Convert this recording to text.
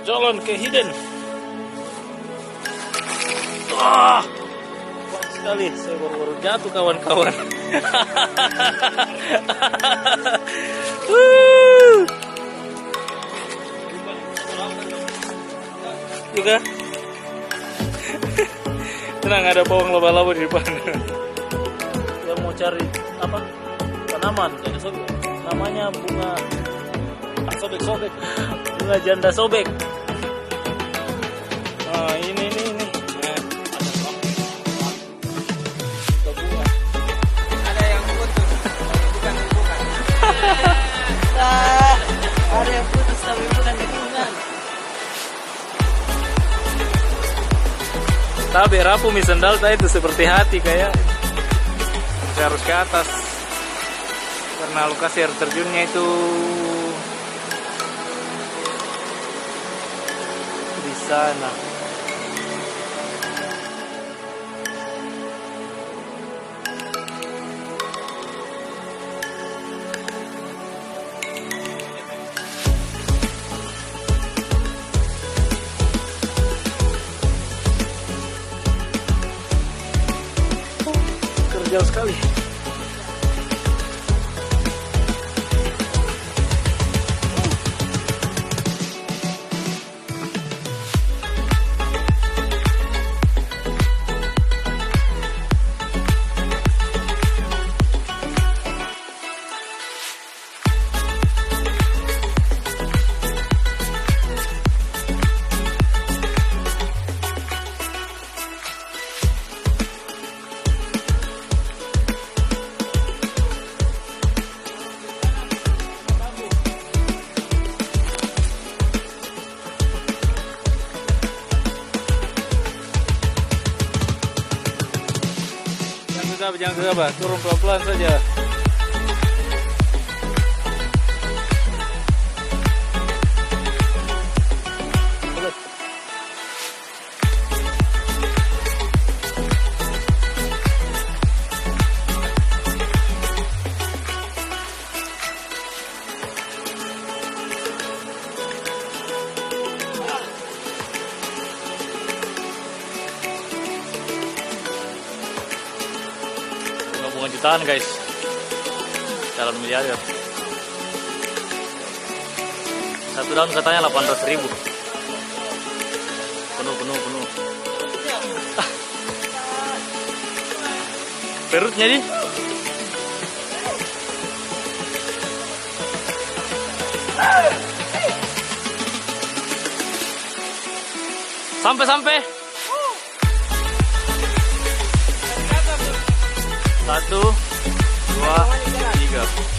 jalan ke hidden. Wah, kuat sekali. Saya baru jatuh kawan-kawan. Juga. Tenang, ada pawang laba-laba di depan. Dia mau cari apa? Tanaman. Jadi sobek. Namanya bunga sobek-sobek. Bunga janda sobek. Nah, ini. Ada yang putus, bukan hubungan. Ada yang putus tapi bukan hubungan. Tapi rapuh mi sendal tadi itu seperti hati kayak. Saya harus ke atas karena lokasi air terjunnya itu di sana. Jauh sekali. Jangan gegabah, turun pelan-pelan saja. Jutaan guys, calon miliarder. Satu daun katanya 800.000. Penuh. Perutnya nih. Sampai. 1, 2, 3.